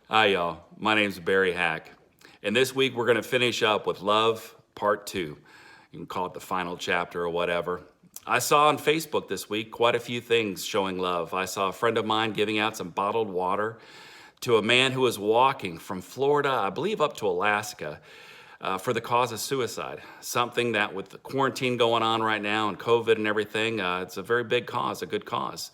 Hi, y'all. My name's Barry Haack. And this week we're going to finish up with Love Part 2. You can call it the final chapter or whatever. I saw on Facebook this week quite a few things showing love. I saw a friend of mine giving out some bottled water to a man who was walking from Florida, I believe, up to Alaska for the cause of suicide. Something that, with the quarantine going on right now and COVID and everything, it's a very big cause, a good cause.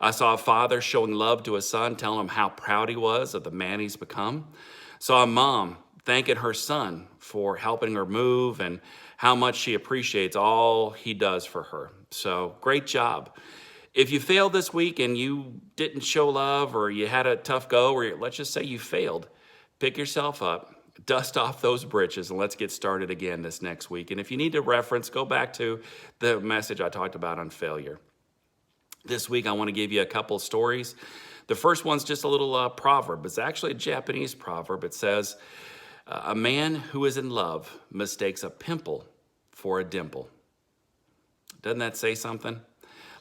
I saw a father showing love to his son, telling him how proud he was of the man he's become. Saw a mom thanking her son for helping her move and how much she appreciates all he does for her. So great job. If you failed this week and you didn't show love, or you had a tough go, or let's just say you failed, pick yourself up, dust off those britches, and let's get started again this next week. And if you need to reference, go back to the message I talked about on failure. This week, I want to give you a couple stories. The first one's just a little proverb. It's actually a Japanese proverb. It says, a man who is in love mistakes a pimple for a dimple. Doesn't that say something?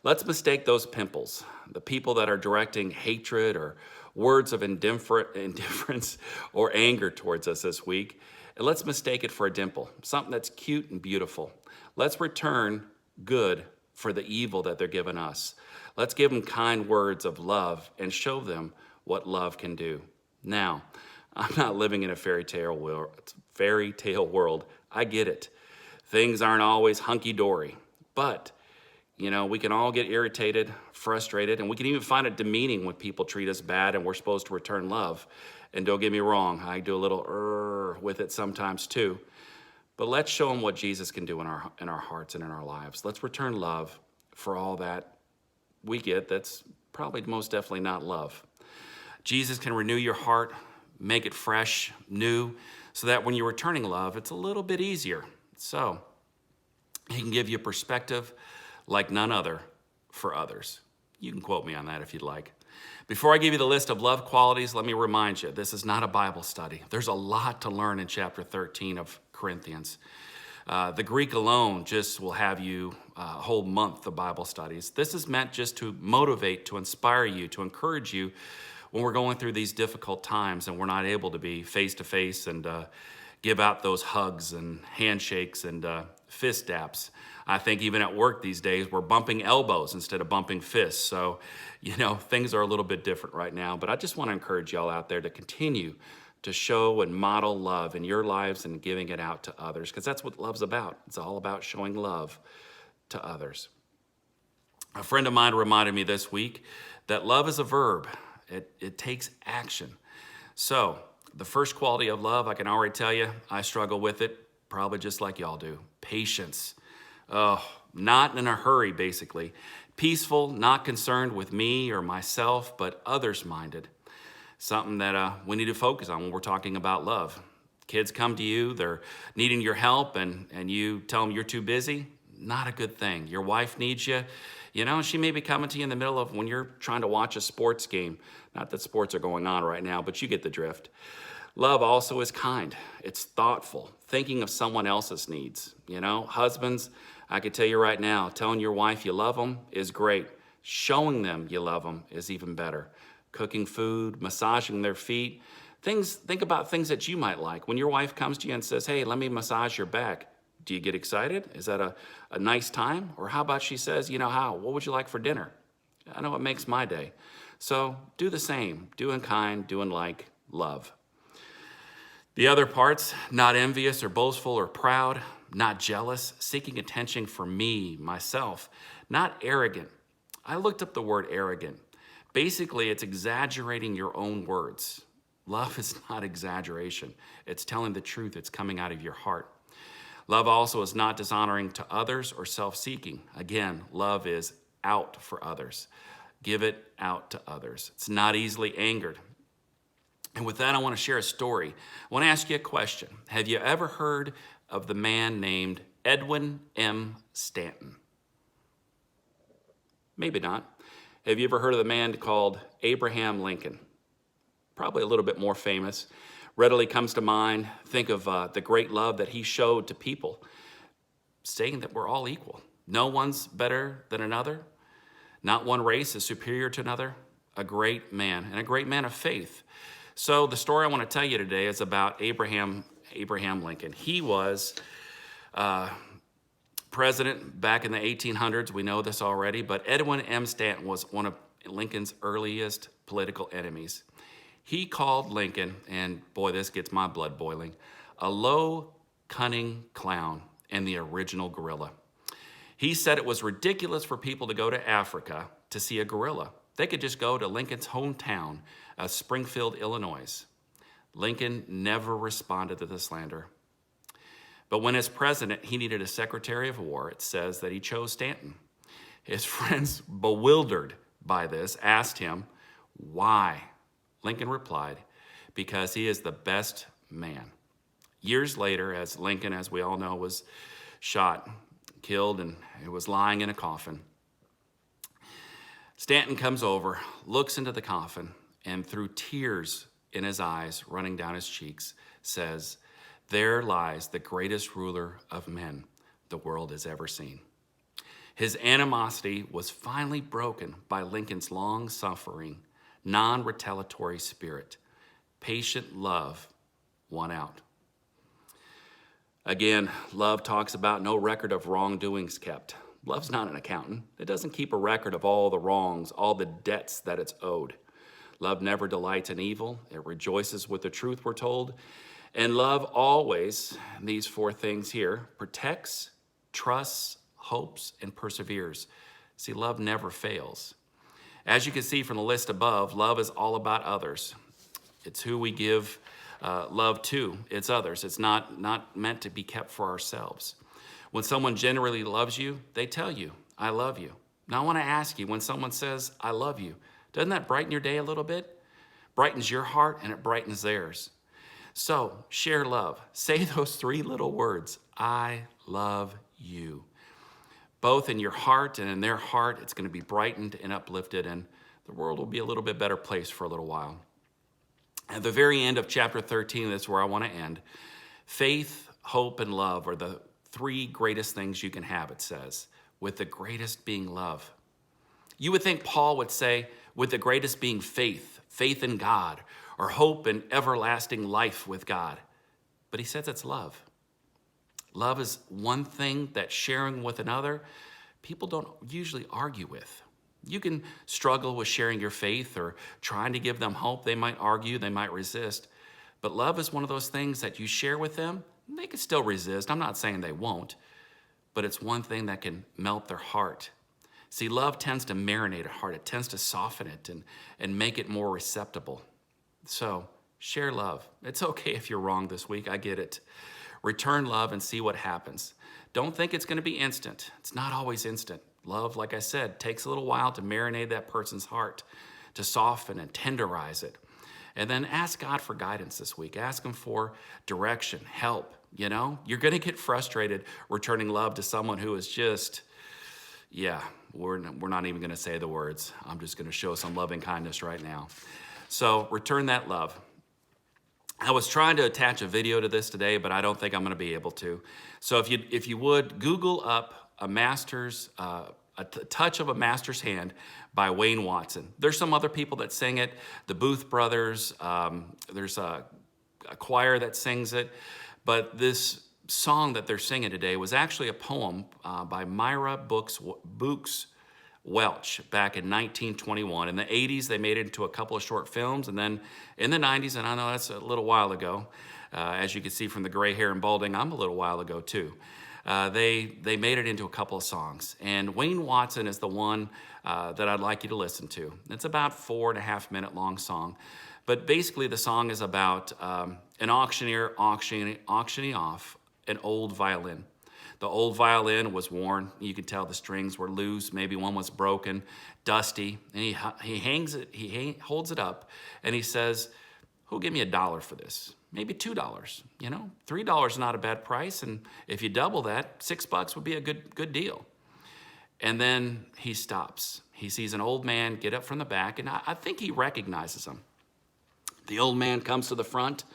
Let's mistake those pimples, the people that are directing hatred or words of indifference or anger towards us this week, and let's mistake it for a dimple, something that's cute and beautiful. Let's return good for the evil that they're giving us. Let's give them kind words of love and show them what love can do. Now, I'm not living in a fairy tale world. I get it. Things aren't always hunky-dory, but we can all get irritated, frustrated, and we can even find it demeaning when people treat us bad and we're supposed to return love. And don't get me wrong, I do a little with it sometimes too. But let's show them what Jesus can do in our hearts and in our lives. Let's return love for all that we get that's probably most definitely not love. Jesus can renew your heart, make it fresh, new, so that when you're returning love, it's a little bit easier. So he can give you perspective like none other for others. You can quote me on that if you'd like. Before I give you the list of love qualities, let me remind you, this is not a Bible study. There's a lot to learn in chapter 13 of Corinthians. The Greek alone just will have you a whole month of Bible studies. This is meant just to motivate, to inspire you, to encourage you when we're going through these difficult times and we're not able to be face-to-face and give out those hugs and handshakes and fist daps. I think even at work these days, we're bumping elbows instead of bumping fists. So, things are a little bit different right now. But I just want to encourage y'all out there to continue to show and model love in your lives and giving it out to others, because that's what love's about. It's all about showing love to others. A friend of mine reminded me this week that love is a verb. It takes action. So the first quality of love, I can already tell you, I struggle with it, probably just like y'all do. Patience. Not in a hurry, basically. Peaceful, not concerned with me or myself, but others-minded. Something that we need to focus on when we're talking about love. Kids come to you, they're needing your help, and you tell them you're too busy. Not a good thing. Your wife needs you. She may be coming to you in the middle of when you're trying to watch a sports game. Not that sports are going on right now, but you get the drift. Love also is kind. It's thoughtful, thinking of someone else's needs. Husbands, I can tell you right now, telling your wife you love them is great. Showing them you love them is even better. Cooking food, massaging their feet. Think about things that you might like. When your wife comes to you and says, hey, let me massage your back, do you get excited? Is that a nice time? Or how about she says, what would you like for dinner? I know it makes my day. So do the same. Do in kind, do in like, love. The other parts, not envious or boastful or proud, not jealous, seeking attention for me, myself, not arrogant. I looked up the word arrogant. Basically, it's exaggerating your own words. Love is not exaggeration. It's telling the truth. It's coming out of your heart. Love also is not dishonoring to others or self-seeking. Again, love is out for others. Give it out to others. It's not easily angered. And with that, I want to share a story. I want to ask you a question. Have you ever heard of the man named Edwin M. Stanton? Maybe not. Have you ever heard of the man called Abraham Lincoln? Probably a little bit more famous. Readily comes to mind. Think of the great love that he showed to people, saying that we're all equal. No one's better than another. Not one race is superior to another. A great man, and a great man of faith. So the story I want to tell you today is about Abraham Lincoln. He was president back in the 1800s. We know this already, but Edwin M. Stanton was one of Lincoln's earliest political enemies. He called Lincoln, and boy, this gets my blood boiling, a low, cunning clown and the original gorilla. He said it was ridiculous for people to go to Africa to see a gorilla. They could just go to Lincoln's hometown of Springfield, Illinois. Lincoln never responded to the slander. But when as president, he needed a secretary of war, it says that he chose Stanton. His friends, bewildered by this, asked him, why? Lincoln replied, because he is the best man. Years later, as Lincoln, as we all know, was shot, killed, and he was lying in a coffin, Stanton comes over, looks into the coffin, and through tears in his eyes running down his cheeks, says, there lies the greatest ruler of men the world has ever seen. His animosity was finally broken by Lincoln's long-suffering, non-retaliatory spirit. Patient love won out. Again, love talks about no record of wrongdoings kept. Love's not an accountant. It doesn't keep a record of all the wrongs, all the debts that it's owed. Love never delights in evil. It rejoices with the truth we're told. And love always, these four things here, protects, trusts, hopes, and perseveres. See, love never fails. As you can see from the list above, love is all about others. It's who we give love to. It's others. It's not meant to be kept for ourselves. When someone genuinely loves you, they tell you, I love you. Now I want to ask you, when someone says, I love you, doesn't that brighten your day a little bit? Brightens your heart and it brightens theirs. So share love. Say those three little words, I love you. Both in your heart and in their heart, it's going to be brightened and uplifted, and the world will be a little bit better place for a little while. At the very end of chapter 13, that's where I want to end. Faith, hope, and love are the three greatest things you can have, it says, with the greatest being love. You would think Paul would say, with the greatest being faith, faith in God, or hope and everlasting life with God. But he says it's love. Love is one thing that sharing with another, people don't usually argue with. You can struggle with sharing your faith or trying to give them hope. They might argue, they might resist. But love is one of those things that you share with them, they can still resist. I'm not saying they won't, but it's one thing that can melt their heart. See, love tends to marinate a heart. It tends to soften it and make it more receptible. So share love. It's okay if you're wrong this week. I get it. Return love and see what happens. Don't think it's going to be instant. It's not always instant. Love, like I said, takes a little while to marinate that person's heart, to soften and tenderize it. And then ask God for guidance this week. Ask him for direction, help. You know, you're going to get frustrated returning love to someone who is just, we're not even going to say the words. I'm just going to show some loving kindness right now. So return that love. I was trying to attach a video to this today, but I don't think I'm going to be able to. So if you would, Google up a touch of a master's hand by Wayne Watson. There's some other people that sing it. The Booth Brothers. There's a choir that sings it. But this song that they're singing today was actually a poem by Myra Books Welch back in 1921. In the 80s, they made it into a couple of short films. And then in the 90s, and I know that's a little while ago, as you can see from the gray hair and balding, I'm a little while ago too. They made it into a couple of songs. And Wayne Watson is the one that I'd like you to listen to. It's about 4.5 minute long song. But basically the song is about an auctioneer auctioning off an old violin. The old violin was worn. You could tell the strings were loose. Maybe one was broken, dusty. And he holds it up and he says, who'll give me $1 for this? Maybe $2, you know? $3 is not a bad price. And if you double that, $6 would be a good deal. And then he stops. He sees an old man get up from the back, and I think he recognizes him. The old man comes to the front.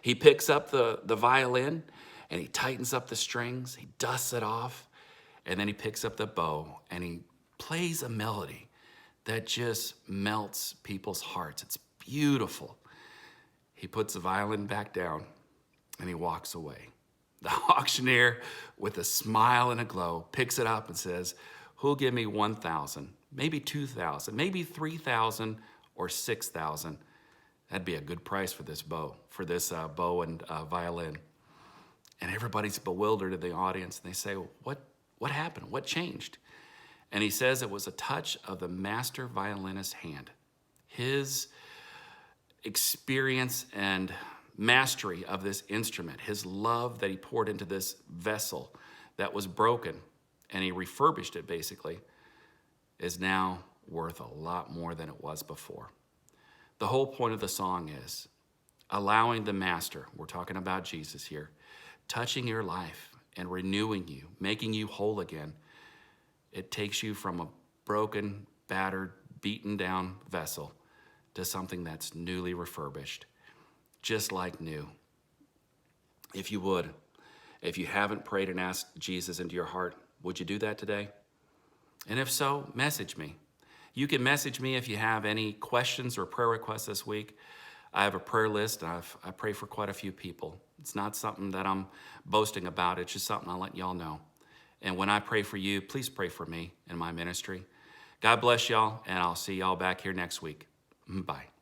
He picks up the violin, and he tightens up the strings. He dusts it off, and then he picks up the bow, and he plays a melody that just melts people's hearts. It's beautiful. He puts the violin back down and he walks away. The auctioneer, with a smile and a glow, picks it up and says, who'll give me 1,000, maybe 2,000, maybe 3,000 or 6,000? That'd be a good price for this bow, and violin. And everybody's bewildered in the audience. And they say, what happened? What changed? And he says it was a touch of the master violinist's hand. His experience and mastery of this instrument, his love that he poured into this vessel that was broken, and he refurbished it basically, is now worth a lot more than it was before. The whole point of the song is allowing the master, we're talking about Jesus here, touching your life and renewing you, making you whole again. It takes you from a broken, battered, beaten down vessel to something that's newly refurbished, just like new. If you would, if you haven't prayed and asked Jesus into your heart, would you do that today? And if so, message me. You can message me if you have any questions or prayer requests this week. I have a prayer list. I pray for quite a few people. It's not something that I'm boasting about. It's just something I'll let y'all know. And when I pray for you, please pray for me and my ministry. God bless y'all, and I'll see y'all back here next week. Bye.